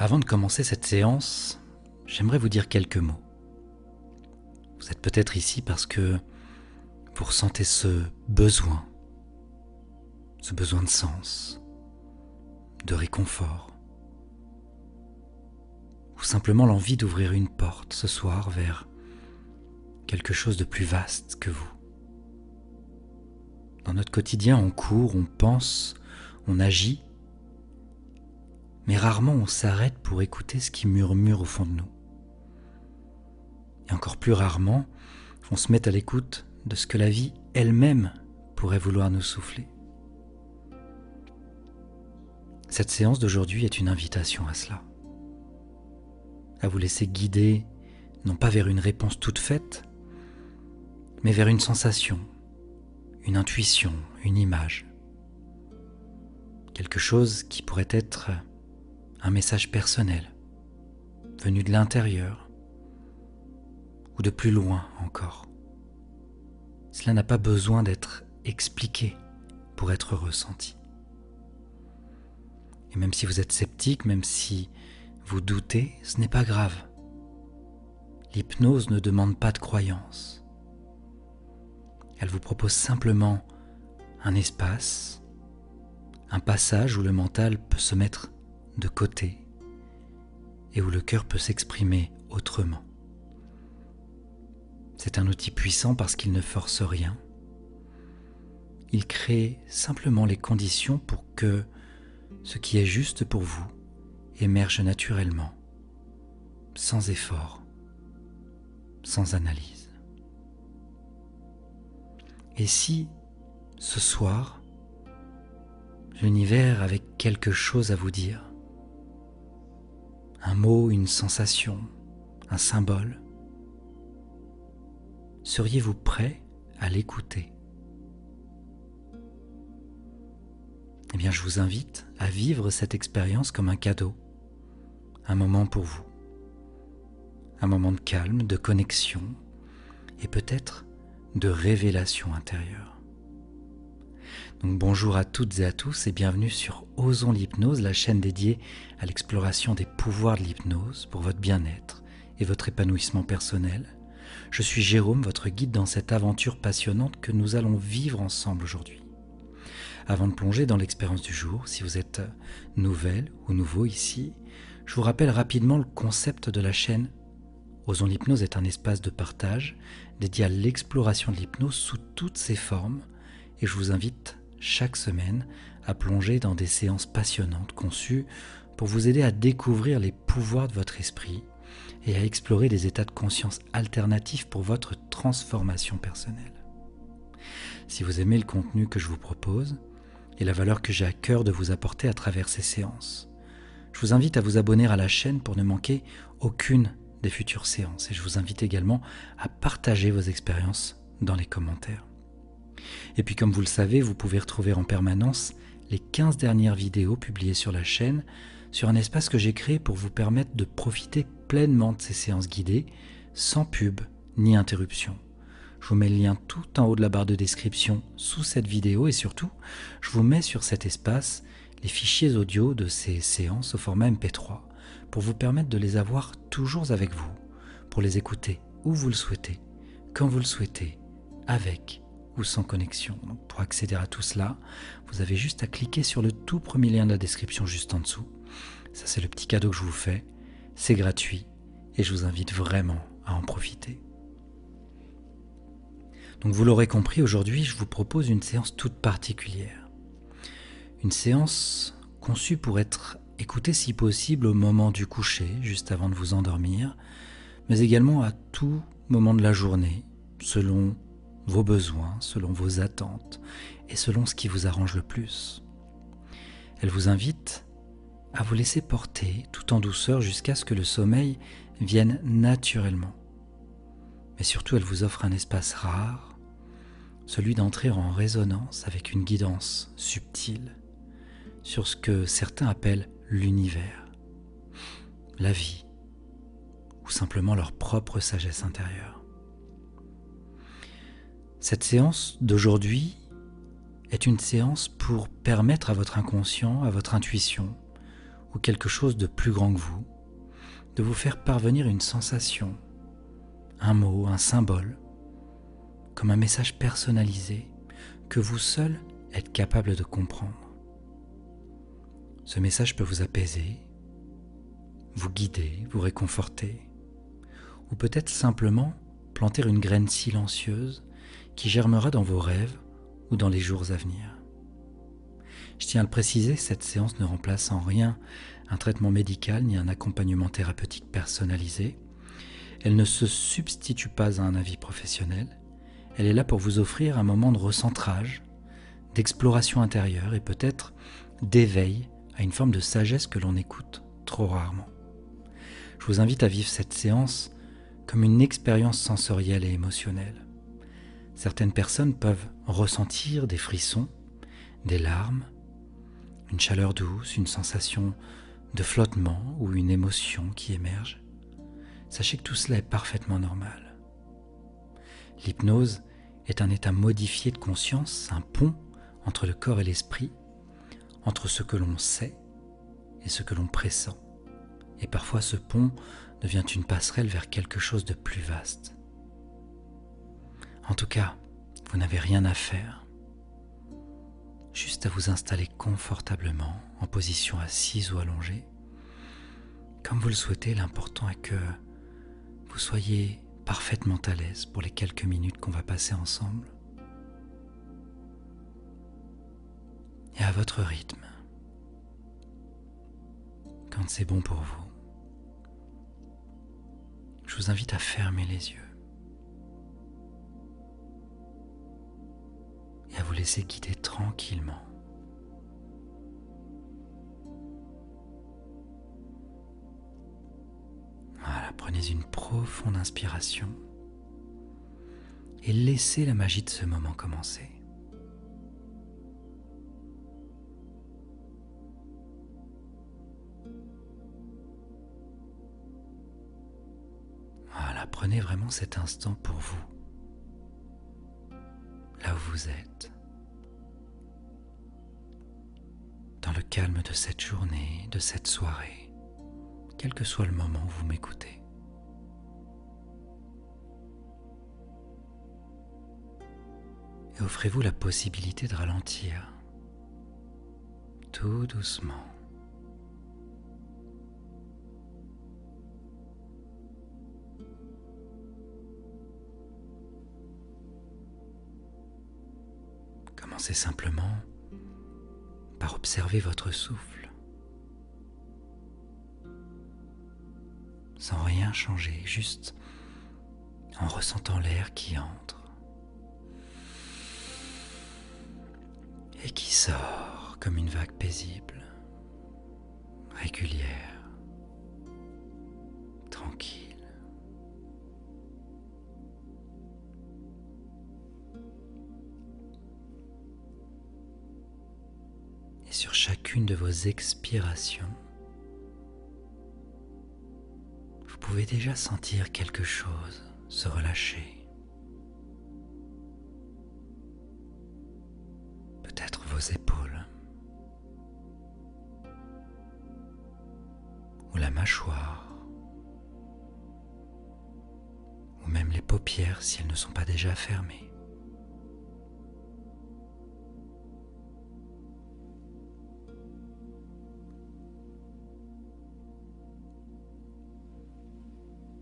Avant de commencer cette séance, j'aimerais vous dire quelques mots. Vous êtes peut-être ici parce que vous ressentez ce besoin de sens, de réconfort, ou simplement l'envie d'ouvrir une porte ce soir vers quelque chose de plus vaste que vous. Dans notre quotidien, on court, on pense, on agit, mais rarement on s'arrête pour écouter ce qui murmure au fond de nous. Et encore plus rarement, on se met à l'écoute de ce que la vie elle-même pourrait vouloir nous souffler. Cette séance d'aujourd'hui est une invitation à cela, à vous laisser guider, non pas vers une réponse toute faite, mais vers une sensation, une intuition, une image. Quelque chose qui pourrait être un message personnel, venu de l'intérieur, ou de plus loin encore. Cela n'a pas besoin d'être expliqué pour être ressenti. Et même si vous êtes sceptique, même si vous doutez, ce n'est pas grave. L'hypnose ne demande pas de croyance. Elle vous propose simplement un espace, un passage où le mental peut se mettre de côté et où le cœur peut s'exprimer autrement. C'est un outil puissant parce qu'il ne force rien. Il crée simplement les conditions pour que ce qui est juste pour vous émerge naturellement, sans effort, sans analyse. Et si, ce soir, l'univers avait quelque chose à vous dire, un mot, une sensation, un symbole, seriez-vous prêt à l'écouter ? Eh bien, je vous invite à vivre cette expérience comme un cadeau, un moment pour vous, un moment de calme, de connexion et peut-être de révélation intérieure. Donc bonjour à toutes et à tous et bienvenue sur Osons l'hypnose, la chaîne dédiée à l'exploration des pouvoirs de l'hypnose pour votre bien-être et votre épanouissement personnel. Je suis Jérôme, votre guide dans cette aventure passionnante que nous allons vivre ensemble aujourd'hui. Avant de plonger dans l'expérience du jour, si vous êtes nouvelle ou nouveau ici, je vous rappelle rapidement le concept de la chaîne. Osons l'hypnose est un espace de partage dédié à l'exploration de l'hypnose sous toutes ses formes et je vous invite chaque semaine à plonger dans des séances passionnantes conçues pour vous aider à découvrir les pouvoirs de votre esprit et à explorer des états de conscience alternatifs pour votre transformation personnelle. Si vous aimez le contenu que je vous propose et la valeur que j'ai à cœur de vous apporter à travers ces séances, je vous invite à vous abonner à la chaîne pour ne manquer aucune des futures séances et je vous invite également à partager vos expériences dans les commentaires. Et puis comme vous le savez, vous pouvez retrouver en permanence les 15 dernières vidéos publiées sur la chaîne sur un espace que j'ai créé pour vous permettre de profiter pleinement de ces séances guidées sans pub ni interruption. Je vous mets le lien tout en haut de la barre de description sous cette vidéo et surtout, je vous mets sur cet espace les fichiers audio de ces séances au format MP3 pour vous permettre de les avoir toujours avec vous, pour les écouter où vous le souhaitez, quand vous le souhaitez, avec ou sans connexion. Donc pour accéder à tout cela, vous avez juste à cliquer sur le tout premier lien de la description juste en dessous. Ça, c'est le petit cadeau que je vous fais. C'est gratuit et je vous invite vraiment à en profiter. Donc vous l'aurez compris, aujourd'hui, je vous propose une séance toute particulière. Une séance conçue pour être écoutée si possible au moment du coucher, juste avant de vous endormir, mais également à tout moment de la journée, selon vos besoins, selon vos attentes et selon ce qui vous arrange le plus. Elle vous invite à vous laisser porter tout en douceur jusqu'à ce que le sommeil vienne naturellement. Mais surtout, elle vous offre un espace rare, celui d'entrer en résonance avec une guidance subtile sur ce que certains appellent l'univers, la vie ou simplement leur propre sagesse intérieure. Cette séance d'aujourd'hui est une séance pour permettre à votre inconscient, à votre intuition ou quelque chose de plus grand que vous, de vous faire parvenir une sensation, un mot, un symbole, comme un message personnalisé que vous seul êtes capable de comprendre. Ce message peut vous apaiser, vous guider, vous réconforter, ou peut-être simplement planter une graine silencieuse qui germera dans vos rêves ou dans les jours à venir. Je tiens à le préciser, cette séance ne remplace en rien un traitement médical ni un accompagnement thérapeutique personnalisé. Elle ne se substitue pas à un avis professionnel. Elle est là pour vous offrir un moment de recentrage, d'exploration intérieure et peut-être d'éveil à une forme de sagesse que l'on écoute trop rarement. Je vous invite à vivre cette séance comme une expérience sensorielle et émotionnelle. Certaines personnes peuvent ressentir des frissons, des larmes, une chaleur douce, une sensation de flottement ou une émotion qui émerge. Sachez que tout cela est parfaitement normal. L'hypnose est un état modifié de conscience, un pont entre le corps et l'esprit, entre ce que l'on sait et ce que l'on pressent. Et parfois ce pont devient une passerelle vers quelque chose de plus vaste. En tout cas, vous n'avez rien à faire, juste à vous installer confortablement en position assise ou allongée. Comme vous le souhaitez, l'important est que vous soyez parfaitement à l'aise pour les quelques minutes qu'on va passer ensemble. Et à votre rythme, quand c'est bon pour vous, je vous invite à fermer les yeux et à vous laisser guider tranquillement. Voilà, prenez une profonde inspiration et laissez la magie de ce moment commencer. Voilà, prenez vraiment cet instant pour vous, là où vous êtes, dans le calme de cette journée, de cette soirée, quel que soit le moment où vous m'écoutez. Et offrez-vous la possibilité de ralentir, tout doucement. Commencez simplement par observer votre souffle, sans rien changer, juste en ressentant l'air qui entre et qui sort comme une vague paisible, régulière, tranquille. Et sur chacune de vos expirations, vous pouvez déjà sentir quelque chose se relâcher. Peut-être vos épaules, ou la mâchoire, ou même les paupières si elles ne sont pas déjà fermées.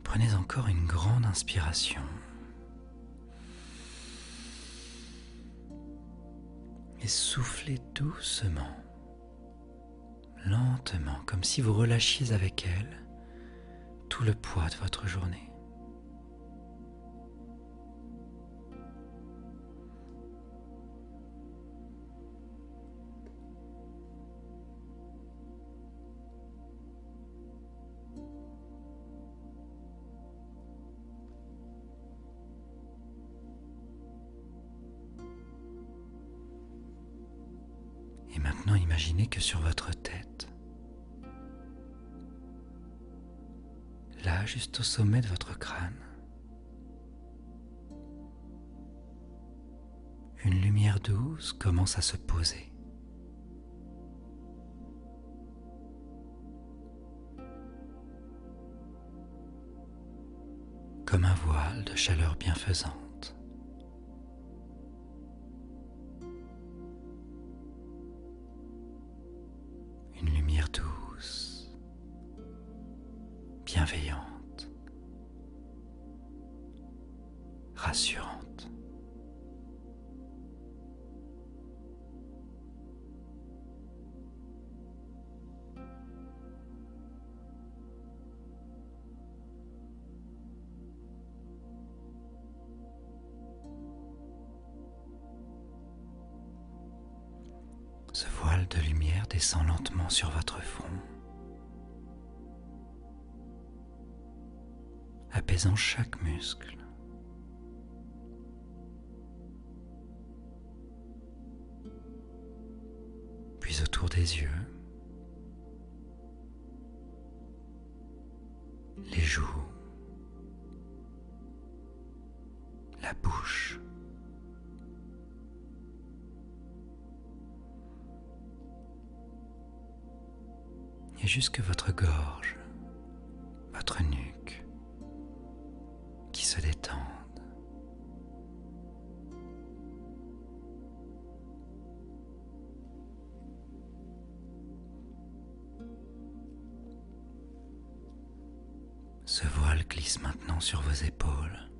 Prenez encore une grande inspiration. Et soufflez doucement, lentement, comme si vous relâchiez avec elle tout le poids de votre journée. Et maintenant, imaginez que sur votre tête, là, juste au sommet de votre crâne, une lumière douce commence à se poser. comme un voile de chaleur bienfaisante. Une lumière douce, bienveillante, rassurante. Ce voile de lumière descend lentement sur votre front, apaisant chaque muscle. Puis autour des yeux, les joues, la bouche, et jusque votre gorge, votre nuque qui se détendent. Ce voile glisse maintenant sur vos épaules,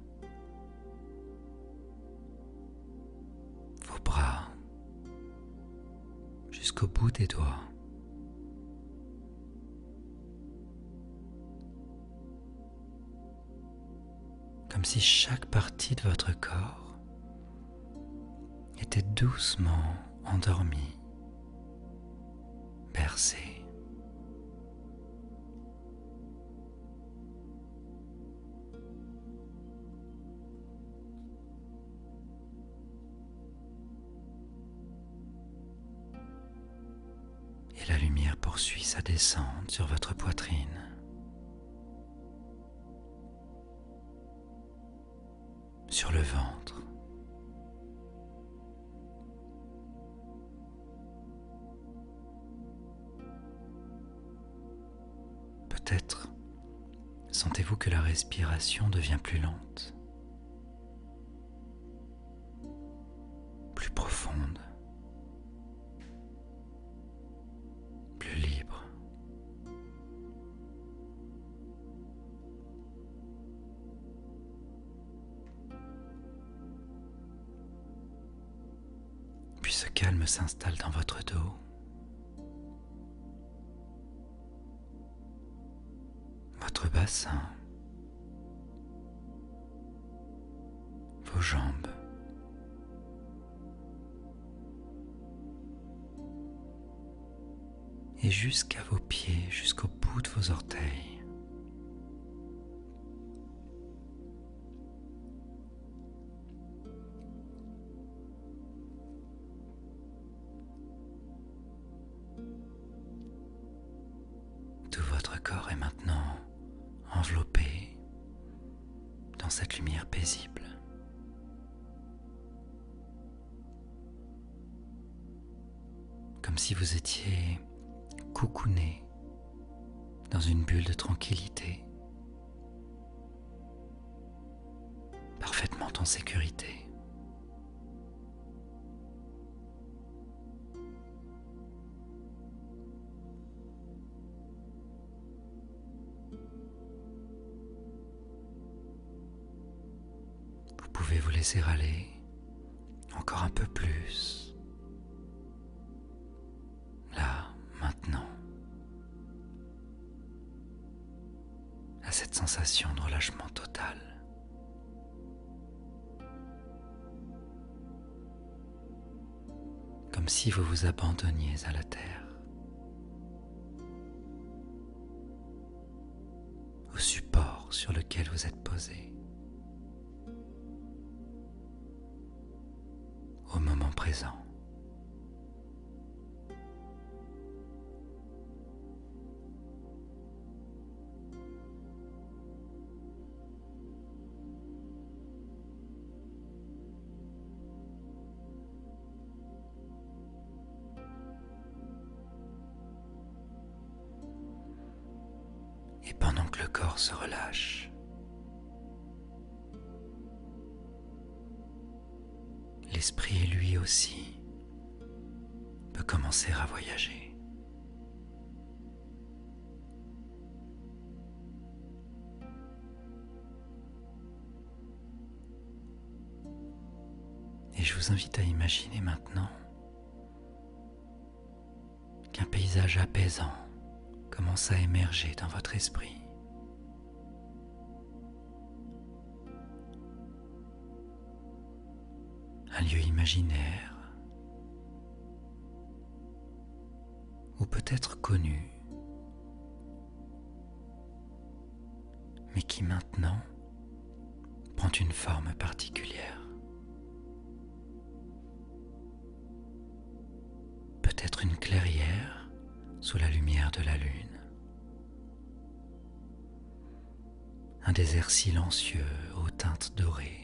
vos bras, jusqu'au bout des doigts. Comme si chaque partie de votre corps était doucement endormie, bercée. Et la lumière poursuit sa descente sur votre poitrine. Sur le ventre. Peut-être sentez-vous que la respiration devient plus lente, plus profonde, plus libre. Puis ce calme s'installe dans votre dos, votre bassin, vos jambes, et jusqu'à vos pieds, jusqu'au bout de vos orteils. Tout votre corps est maintenant enveloppé dans cette lumière paisible. Comme si vous étiez coucouné dans une bulle de tranquillité, parfaitement en sécurité. Vous pouvez vous laisser aller encore un peu plus, là, maintenant, à cette sensation de relâchement total. Comme si vous vous abandonniez à la terre, au support sur lequel vous êtes posé, au moment présent. Et pendant que le corps se relâche, esprit, lui aussi, peut commencer à voyager. Et je vous invite à imaginer maintenant qu'un paysage apaisant commence à émerger dans votre esprit. Un lieu imaginaire, ou peut-être connu, mais qui maintenant prend une forme particulière. Peut-être une clairière sous la lumière de la lune. Un désert silencieux aux teintes dorées.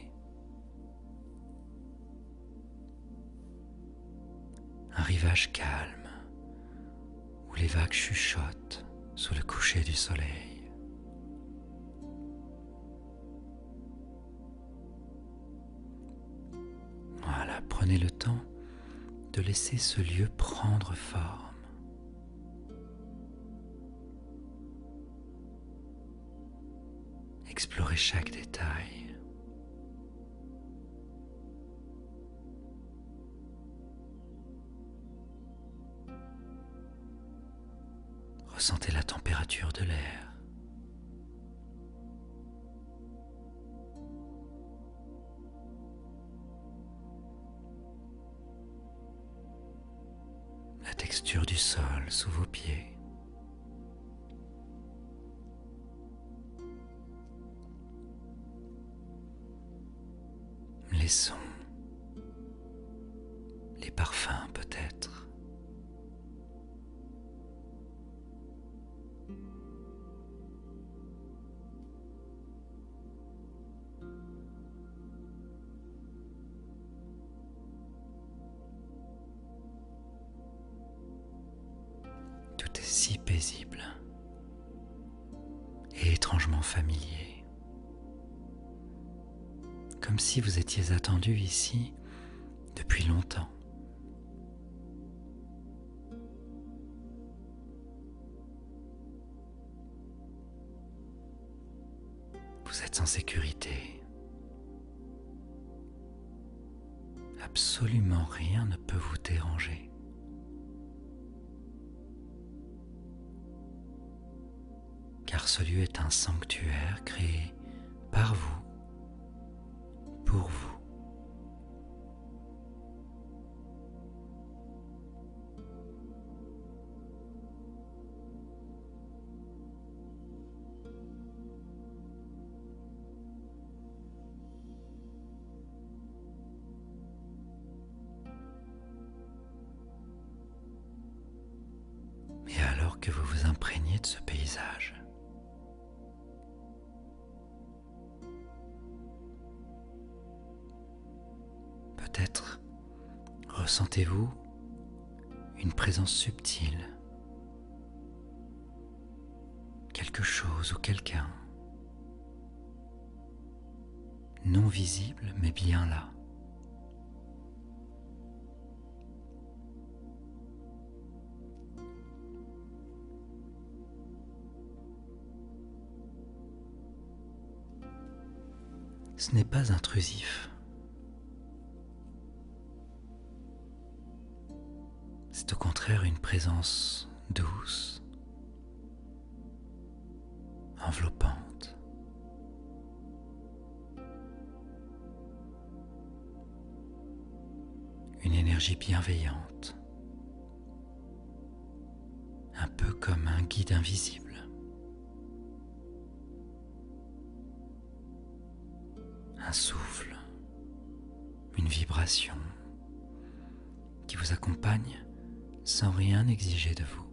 Un rivage calme où les vagues chuchotent sous le coucher du soleil. Voilà, prenez le temps de laisser ce lieu prendre forme. Explorez chaque détail. Ressentez la température de l'air. La texture du sol sous vos pieds. Les sons, les parfums peut-être. Tout est si paisible et étrangement familier. Comme si vous étiez attendu ici depuis longtemps. Vous êtes en sécurité. Absolument rien ne peut vous déranger. Car ce lieu est un sanctuaire créé par vous, pour vous. Et alors que vous vous imprégnez de ce paysage, peut-être ressentez-vous une présence subtile, quelque chose ou quelqu'un, non visible mais bien là. Ce n'est pas intrusif. C'est au contraire une présence douce, enveloppante. Une énergie bienveillante, un peu comme un guide invisible. Un souffle, une vibration qui vous accompagne sans rien exiger de vous.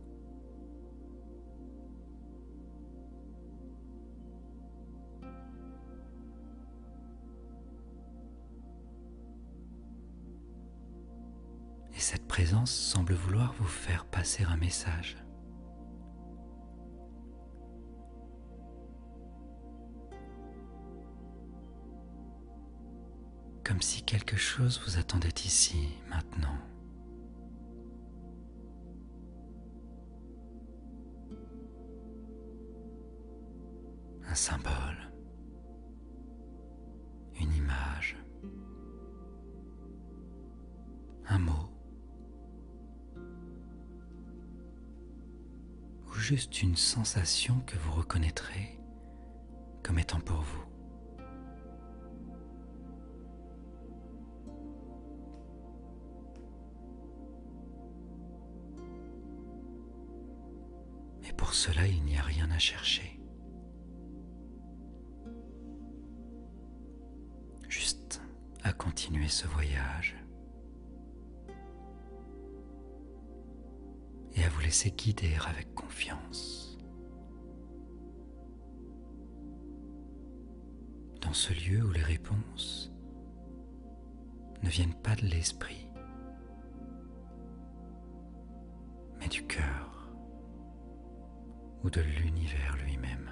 Et cette présence semble vouloir vous faire passer un message. comme si quelque chose vous attendait ici, maintenant. Un symbole, une image, un mot, ou juste une sensation que vous reconnaîtrez comme étant pour vous. Et pour cela, il n'y a rien à chercher. Juste à continuer ce voyage et à vous laisser guider avec confiance dans ce lieu où les réponses ne viennent pas de l'esprit, mais du cœur ou de l'univers lui-même.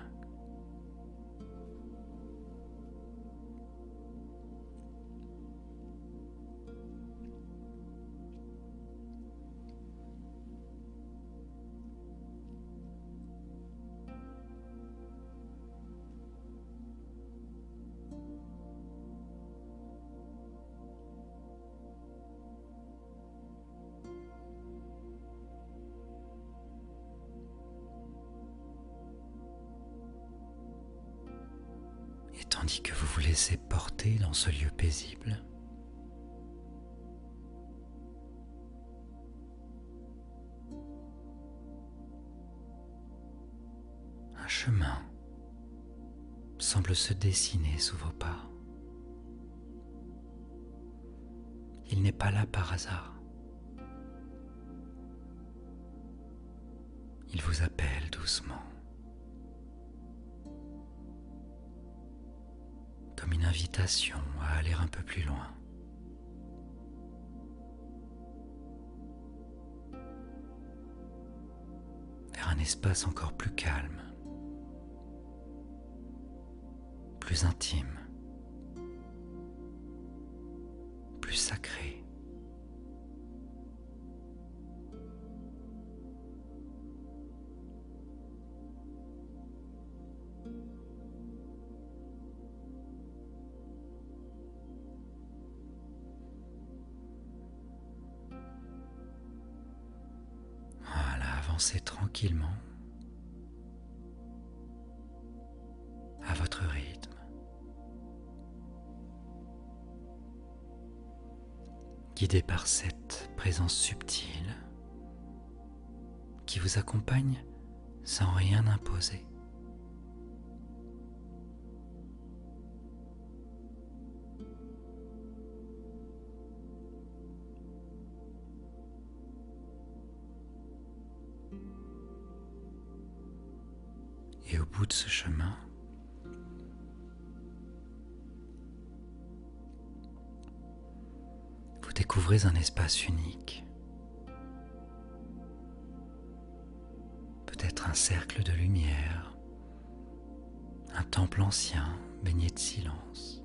Et tandis que vous vous laissez porter dans ce lieu paisible, un chemin semble se dessiner sous vos pas. Il n'est pas là par hasard. Il vous appelle doucement, comme une invitation à aller un peu plus loin. Vers un espace encore plus calme, plus intime, plus sacré. Voilà, avancez tranquillement à votre rythme. Guidé par cette présence subtile qui vous accompagne sans rien imposer. Et au bout de ce chemin, vous découvrez un espace unique. Peut-être un cercle de lumière, un temple ancien baigné de silence,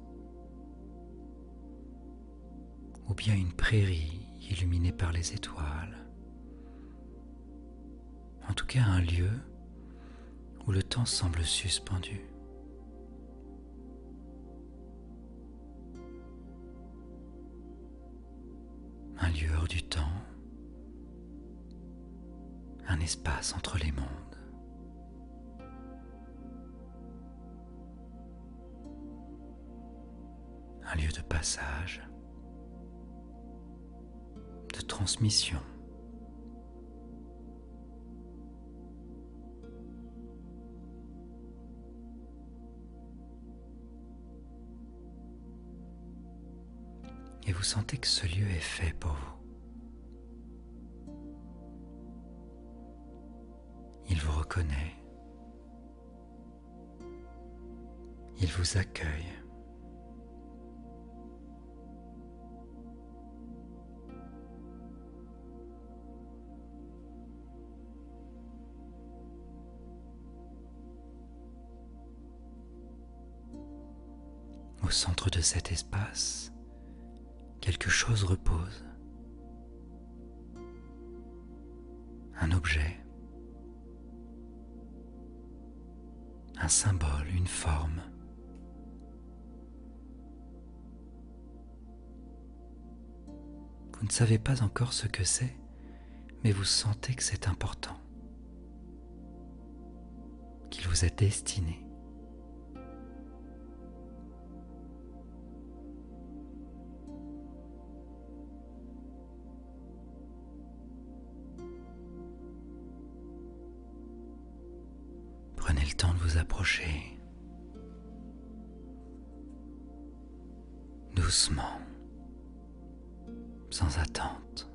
ou bien une prairie illuminée par les étoiles. En tout cas, un lieu où le temps semble suspendu. Un lieu hors du temps, un espace entre les mondes. Un lieu de passage, de transmission. Et vous sentez que ce lieu est fait pour vous. Il vous reconnaît. Il vous accueille. Au centre de cet espace quelque chose repose. Un objet, un symbole, une forme. Vous ne savez pas encore ce que c'est, mais vous sentez que c'est important, qu'il vous est destiné. Prenez le temps de vous approcher, doucement, sans attente,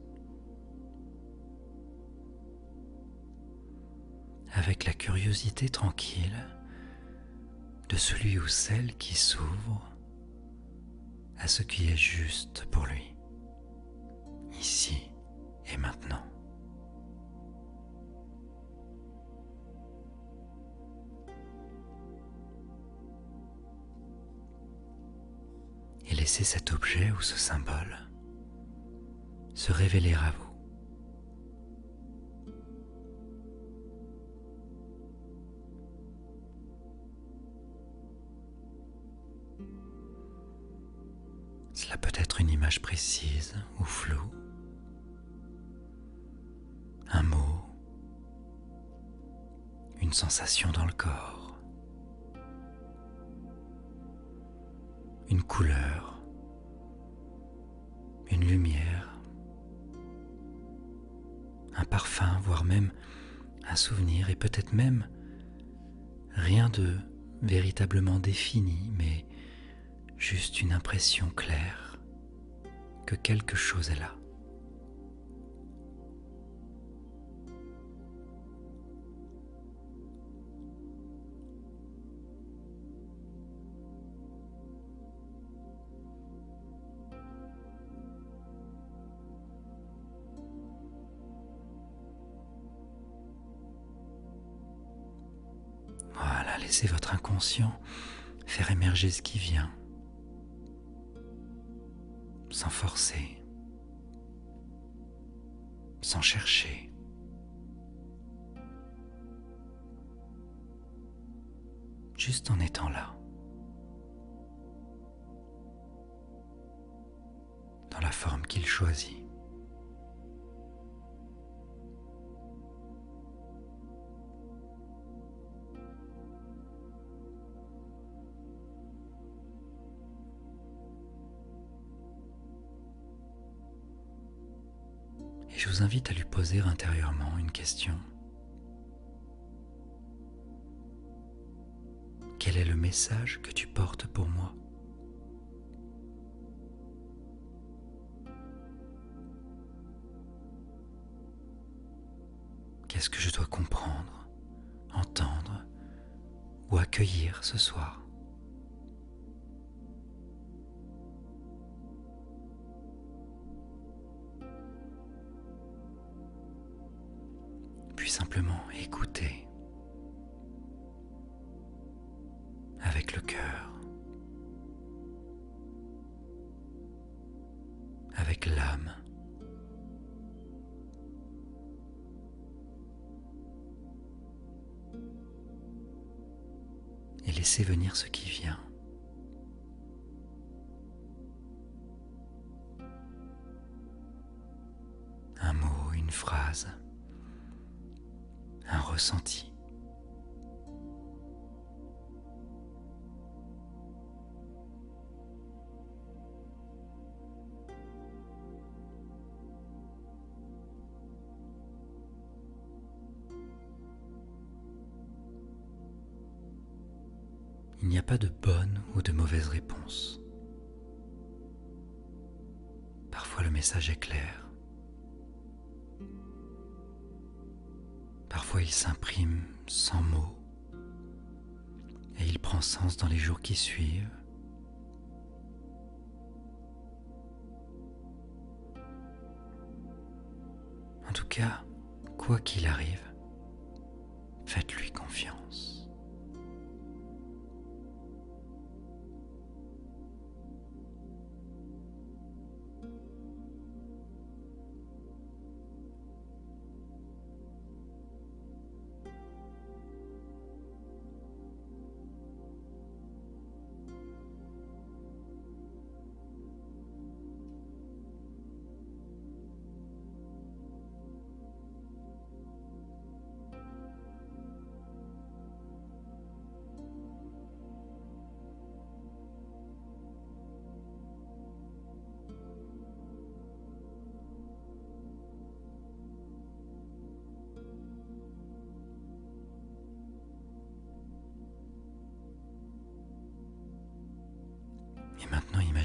avec la curiosité tranquille de celui ou celle qui s'ouvre à ce qui est juste pour lui, ici et maintenant. Et laissez cet objet ou ce symbole se révéler à vous. Cela peut être une image précise ou floue, un mot, une sensation dans le corps, une couleur, une lumière, un parfum, voire même un souvenir, et peut-être même rien de véritablement défini, mais juste une impression claire que quelque chose est là. Voilà, laissez votre inconscient faire émerger ce qui vient, sans forcer, sans chercher. Juste en étant là, dans la forme qu'il choisit. Et je vous invite à lui poser intérieurement une question. Quel est le message que tu portes pour moi ? Qu'est-ce que je dois comprendre, entendre ou accueillir ce soir ? Puis simplement écouter avec le cœur, avec l'âme. Et laisser venir ce qui vient. Un mot, une phrase, un ressenti. Il n'y a pas de bonne ou de mauvaise réponse. Parfois le message est clair. Parfois il s'imprime sans mots et il prend sens dans les jours qui suivent. En tout cas, quoi qu'il arrive, faites-lui confiance.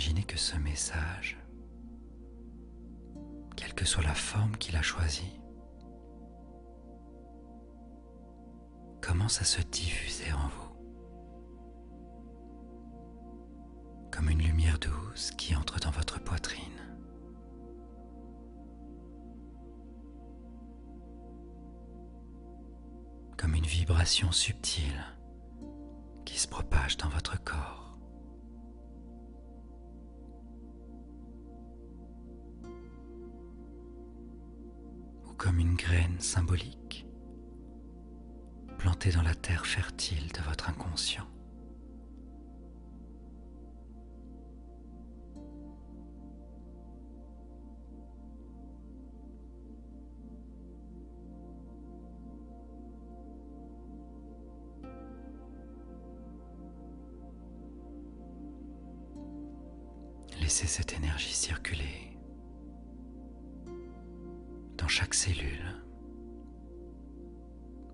imaginez que ce message, quelle que soit la forme qu'il a choisie, commence à se diffuser en vous, comme une lumière douce qui entre dans votre poitrine. Comme une vibration subtile qui se propage dans votre corps. Ou comme une graine symbolique plantée dans la terre fertile de votre inconscient. Laissez cette énergie circuler dans chaque cellule,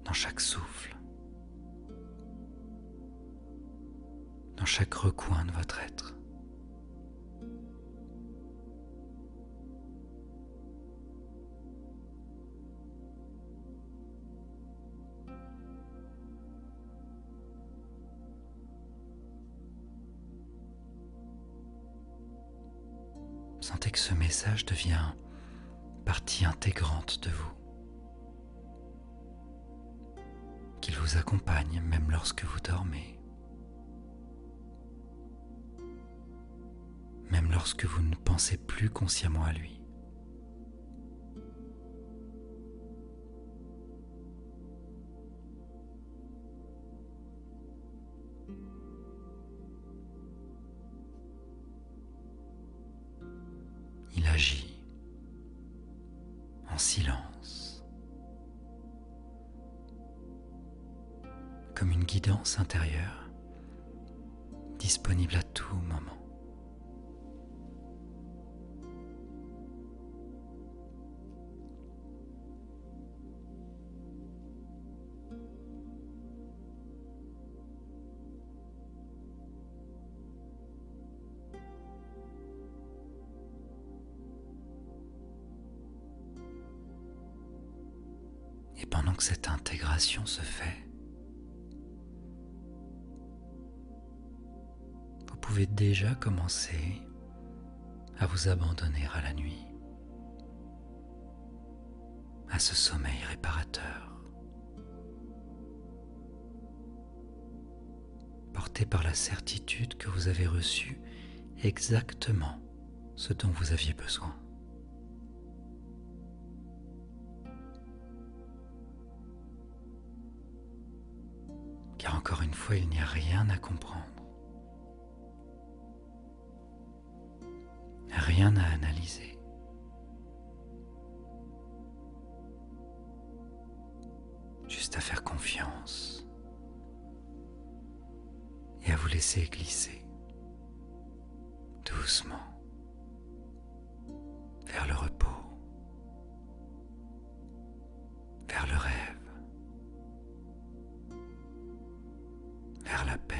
dans chaque souffle, dans chaque recoin de votre être. Sentez que ce message devient partie intégrante de vous, qu'il vous accompagne même lorsque vous dormez, même lorsque vous ne pensez plus consciemment à lui. Il agit en silence, comme une guidance intérieure, disponible à tout moment. Et pendant que cette intégration se fait, vous pouvez déjà commencer à vous abandonner à la nuit, à ce sommeil réparateur, porté par la certitude que vous avez reçu exactement ce dont vous aviez besoin. Car encore une fois, il n'y a rien à comprendre, rien à analyser. Juste à faire confiance et à vous laisser glisser doucement vers le repos, vers le rêve, vers la paix.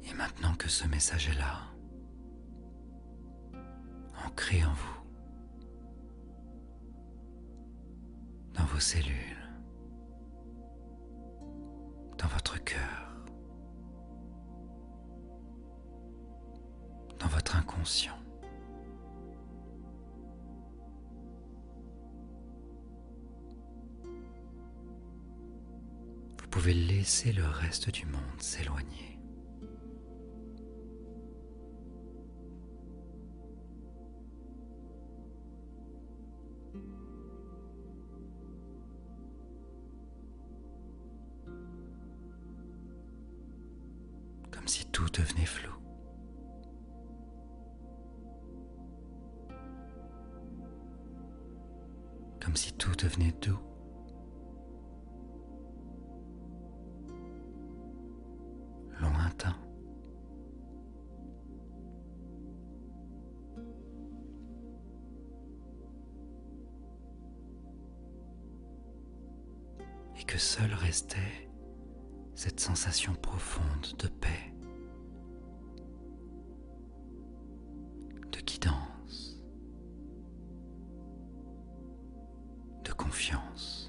Et maintenant que ce message est là, ancré en vous, dans vos cellules, dans votre cœur, dans votre inconscient, vous pouvez laisser le reste du monde s'éloigner. si tout devenait flou. Comme si tout devenait doux. Lointain. Et que seule restait cette sensation profonde de paix, de guidance, de confiance.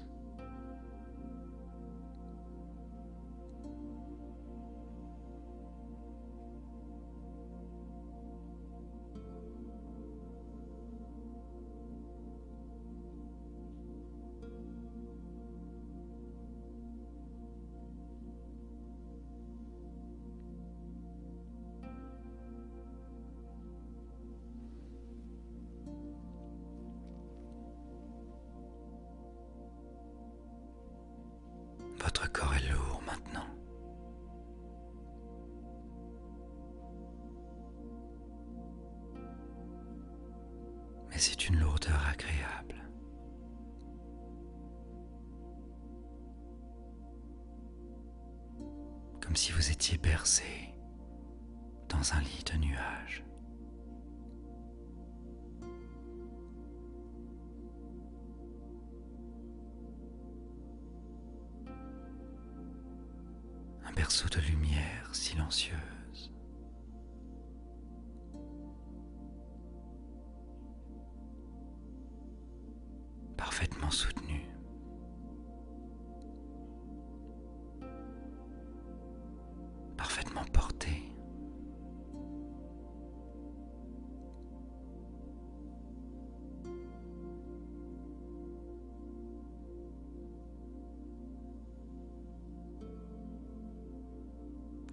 Votre corps est lourd maintenant. Mais c'est une lourdeur agréable. Comme si vous étiez bercé dans un lit de nuages. Un berceau de lumière silencieuse. Parfaitement soutenu. Parfaitement porté.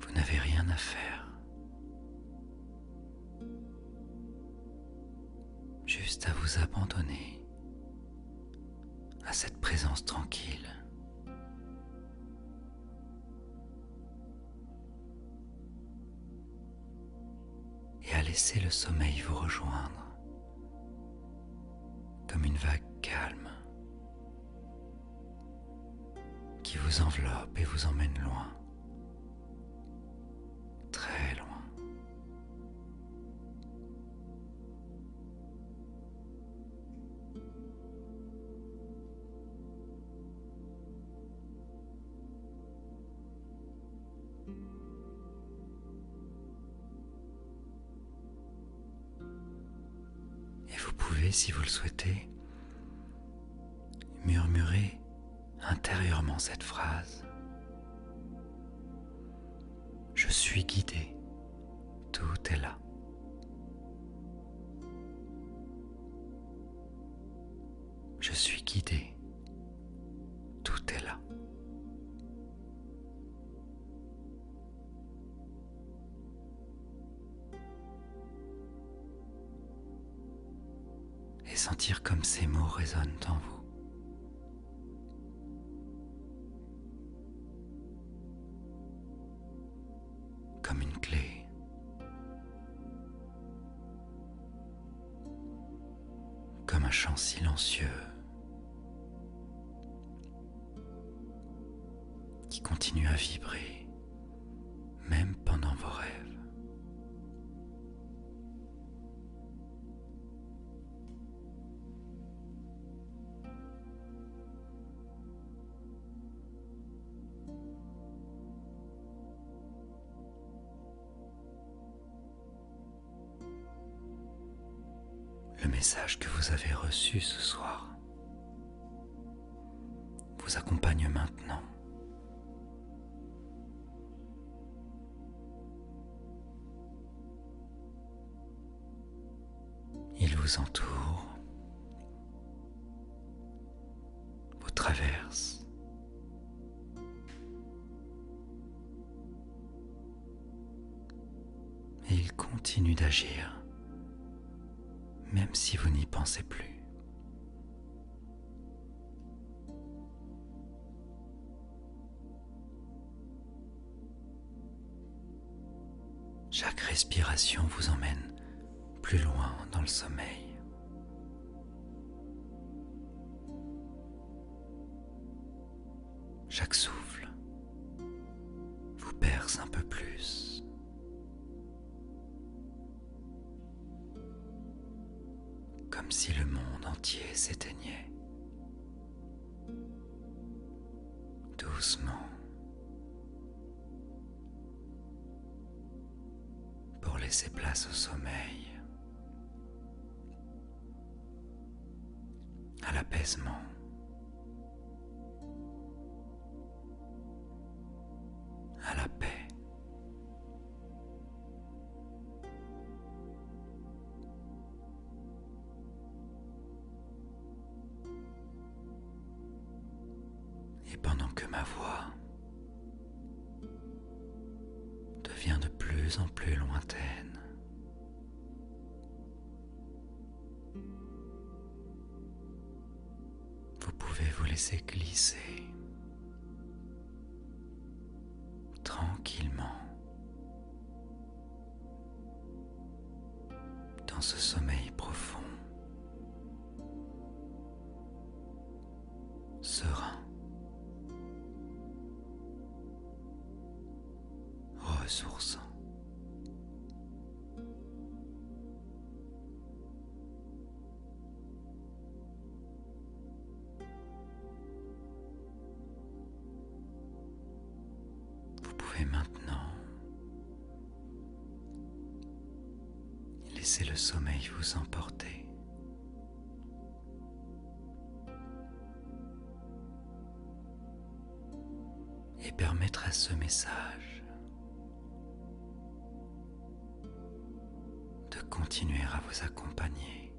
Vous n'avez rien à faire. Juste à vous abandonner à cette présence tranquille. Et à laisser le sommeil vous rejoindre comme une vague calme qui vous enveloppe et vous emmène loin, très loin. Et vous pouvez, si vous le souhaitez, murmurer intérieurement cette phrase. Je suis guidé, tout est là. Je suis guidé, tout est là. Et sentir comme ces mots résonnent en vous. Comme une clé. Comme un chant silencieux qui continue à vibrer même pendant vos rêves. Le message que vous avez reçu ce soir vous accompagne maintenant. Il vous entoure, vous traverse, et il continue d'agir. Même si vous n'y pensez plus. Chaque respiration vous emmène plus loin dans le sommeil. Chaque souffle vous berce un peu plus. Comme si le monde entier s'éteignait. Doucement. Pour laisser place au sommeil, à l'apaisement, à la paix. Et pendant que ma voix devient de plus en plus lointaine, vous pouvez vous laisser glisser tranquillement dans ce sommeil profond, serein, ressourçant. Vous pouvez maintenant laisser le sommeil vous emporter. Et permettre à ce message de continuer à vous accompagner.